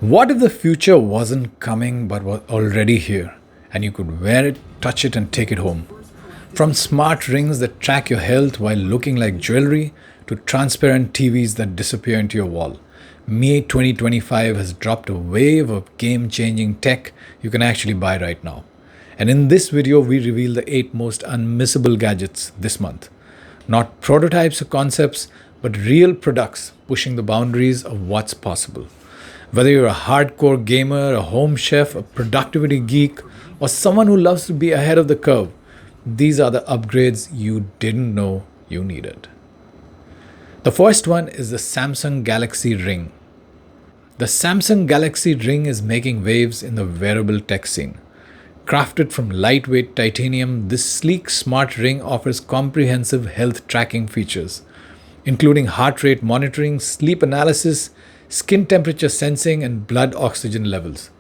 What if the future wasn't coming but was already here and you could wear it, touch it, and take it home? From smart rings that track your health while looking like jewelry to transparent TVs that disappear into your wall, May 2025 has dropped a wave of game changing tech you can actually buy right now. And in this video, we reveal the 8 most unmissable gadgets this month. Not prototypes or concepts, but real products pushing the boundaries of what's possible. Whether you're a hardcore gamer, a home chef, a productivity geek, or someone who loves to be ahead of the curve, these are the upgrades you didn't know you needed. The first one is the Samsung Galaxy Ring. The Samsung Galaxy Ring is making waves in the wearable tech scene. Crafted from lightweight titanium, this sleek smart ring offers comprehensive health tracking features, including heart rate monitoring, sleep analysis, skin temperature sensing, and blood oxygen levels.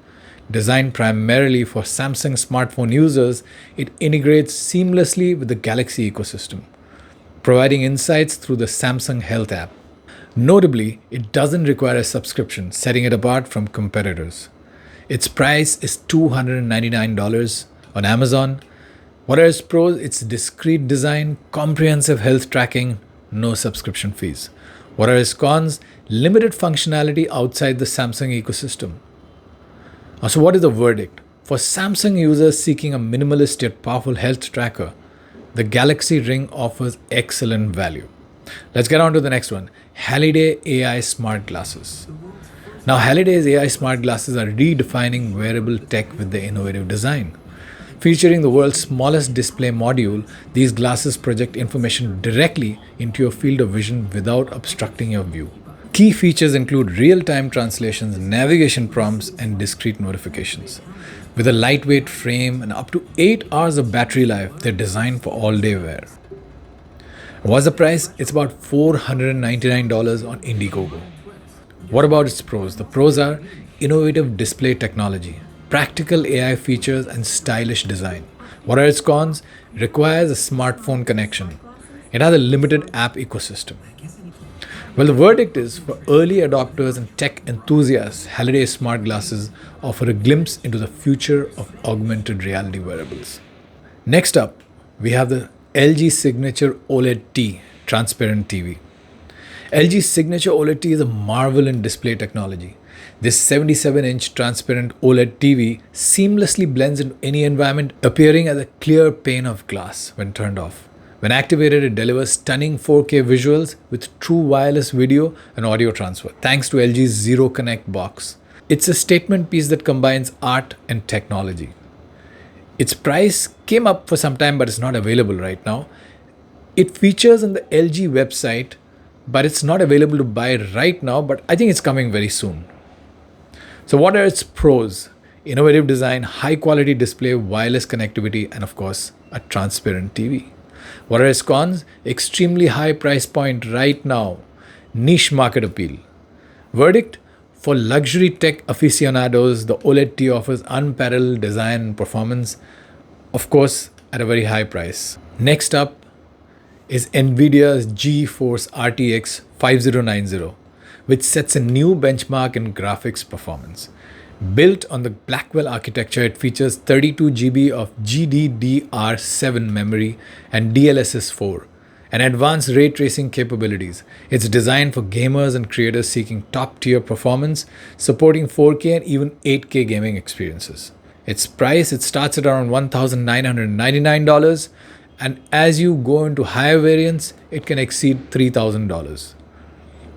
Designed primarily for Samsung smartphone users, it integrates seamlessly with the Galaxy ecosystem, providing insights through the Samsung Health app. Notably, it doesn't require a subscription, setting it apart from competitors. Its price is $299 on Amazon. What are its pros? Its discreet design, comprehensive health tracking, no subscription fees. What are its cons? Limited functionality outside the Samsung ecosystem. So what is the verdict? For Samsung users seeking a minimalist yet powerful health tracker, the Galaxy Ring offers excellent value. Let's get on to the next one. Halliday AI Smart Glasses. Now, Halliday's AI smart glasses are redefining wearable tech with their innovative design. Featuring the world's smallest display module, these glasses project information directly into your field of vision without obstructing your view. Key features include real-time translations, navigation prompts, and discrete notifications. With a lightweight frame and up to 8 hours of battery life, they're designed for all-day wear. What's the price? It's about $499 on Indiegogo. What about its pros? The pros are innovative display technology, practical AI features, and stylish design. What are its cons? Requires a smartphone connection. It has a limited app ecosystem. Well, the verdict is for early adopters and tech enthusiasts, Halliday smart glasses offer a glimpse into the future of augmented reality wearables. Next up, we have the LG Signature OLED T transparent TV. LG's Signature OLED TV is a marvel in display technology. This 77-inch transparent OLED TV seamlessly blends into any environment, appearing as a clear pane of glass when turned off. When activated, it delivers stunning 4K visuals with true wireless video and audio transfer, thanks to LG's Zero Connect box. It's a statement piece that combines art and technology. Its price came up for some time, but it's not available right now. It features on the LG website, but it's not available to buy right now, but I think it's coming very soon. So what are its pros? Innovative design, high quality display, wireless connectivity, and of course, a transparent TV. What are its cons? Extremely high price point right now, niche market appeal. Verdict? For luxury tech aficionados, the OLED T offers unparalleled design and performance, of course, at a very high price. Next up is Nvidia's GeForce RTX 5090, which sets a new benchmark in graphics performance. Built on the Blackwell architecture, it features 32 GB of GDDR7 memory and DLSS 4, and advanced ray tracing capabilities. It's designed for gamers and creators seeking top-tier performance, supporting 4K and even 8K gaming experiences. Its price, it starts at around $1,999, and as you go into higher variants, it can exceed $3,000.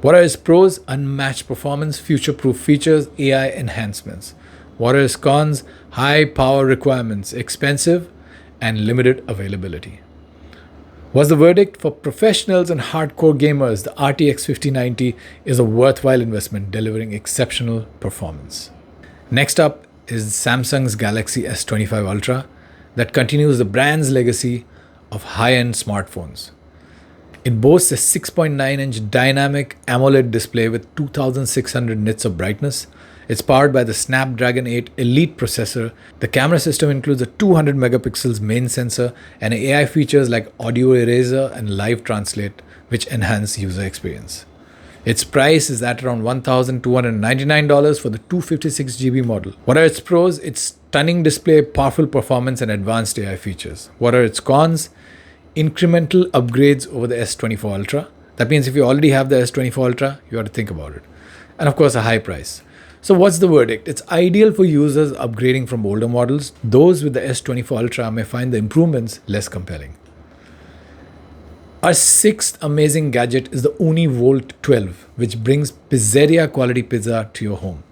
What are its pros? Unmatched performance, future-proof features, AI enhancements. What are its cons? High power requirements, expensive, and limited availability. What's the verdict? For professionals and hardcore gamers, the RTX 5090 is a worthwhile investment, delivering exceptional performance. Next up is Samsung's Galaxy S25 Ultra that continues the brand's legacy of high-end smartphones. It boasts a 6.9-inch dynamic AMOLED display with 2600 nits of brightness. It's powered by the Snapdragon 8 Elite processor. The camera system includes a 200 megapixels main sensor and AI features like audio eraser and live translate, which enhance user experience. Its price is at around $1,299 for the 256GB model. What are its pros? Its stunning display, powerful performance, and advanced AI features. What are its cons? Incremental upgrades over the S24 Ultra. That means if you already have the S24 Ultra, you have to think about it. And of course, a high price. So what's the verdict? It's ideal for users upgrading from older models. Those with the S24 Ultra may find the improvements less compelling. Our sixth amazing gadget is the Ooni Volt 12, which brings pizzeria quality pizza to your home.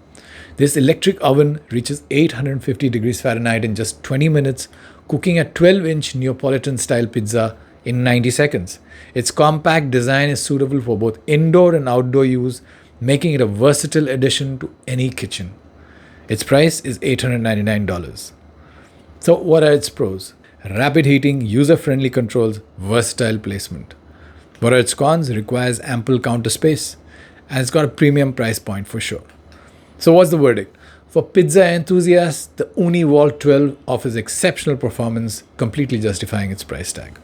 This electric oven reaches 850 degrees Fahrenheit in just 20 minutes, cooking a 12-inch Neapolitan-style pizza in 90 seconds. Its compact design is suitable for both indoor and outdoor use, making it a versatile addition to any kitchen. Its price is $899. So what are its pros? Rapid heating, user-friendly controls, versatile placement. What are its cons? Requires ample counter space, and it's got a premium price point for sure. So what's the verdict? For pizza enthusiasts, the Ooni Volt 12 offers exceptional performance, completely justifying its price tag.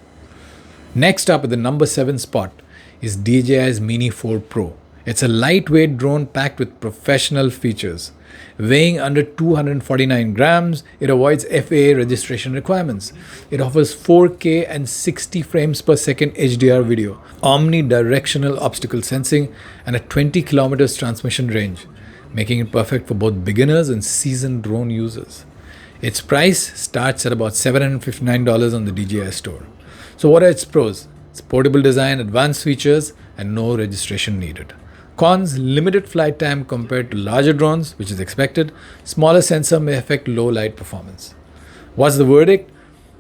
Next up at the number 7 spot is DJI's Mini 4 Pro. It's a lightweight drone packed with professional features. Weighing under 249 grams, it avoids FAA registration requirements. It offers 4K and 60 frames per second HDR video, omnidirectional obstacle sensing, and a 20 kilometers transmission range, making it perfect for both beginners and seasoned drone users. Its price starts at about $759 on the DJI store. So what are its pros? It's portable design, advanced features, and no registration needed. Cons: limited flight time compared to larger drones, which is expected. Smaller sensor may affect low light performance. What's the verdict?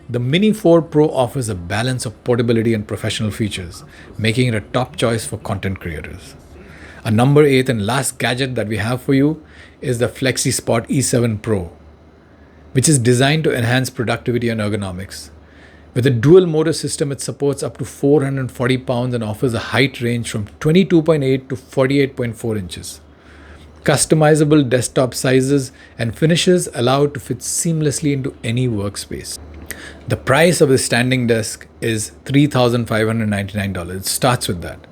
The Mini 4 Pro offers a balance of portability and professional features, making it a top choice for content creators. Our number 8 and last gadget that we have for you is the Flexis Spot E7 Pro, which is designed to enhance productivity and ergonomics. With a dual motor system, it supports up to 440 pounds and offers a height range from 22.8 to 48.4 inches. Customizable desktop sizes and finishes allow it to fit seamlessly into any workspace. The price of the standing desk is $3,599. It starts with that.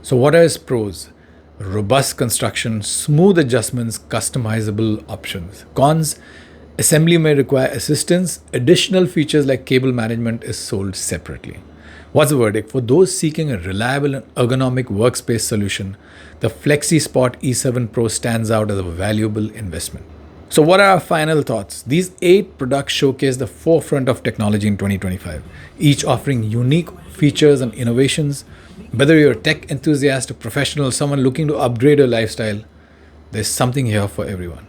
So what are its pros? Robust construction, smooth adjustments, customizable options. Cons: assembly may require assistance. Additional features like cable management is sold separately. What's the verdict? For those seeking a reliable and ergonomic workspace solution, the Flexis Spot E7 Pro stands out as a valuable investment. So what are our final thoughts? These 8 products showcase the forefront of technology in 2025, each offering unique features and innovations. Whether you're a tech enthusiast, a professional, someone looking to upgrade your lifestyle, there's something here for everyone.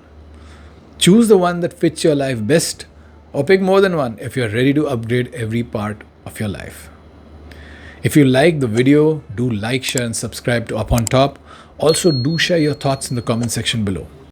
Choose the one that fits your life best, or pick more than one if you're ready to upgrade every part of your life. If you like the video, do like, share, and subscribe to Up on Top. Also, do share your thoughts in the comment section below.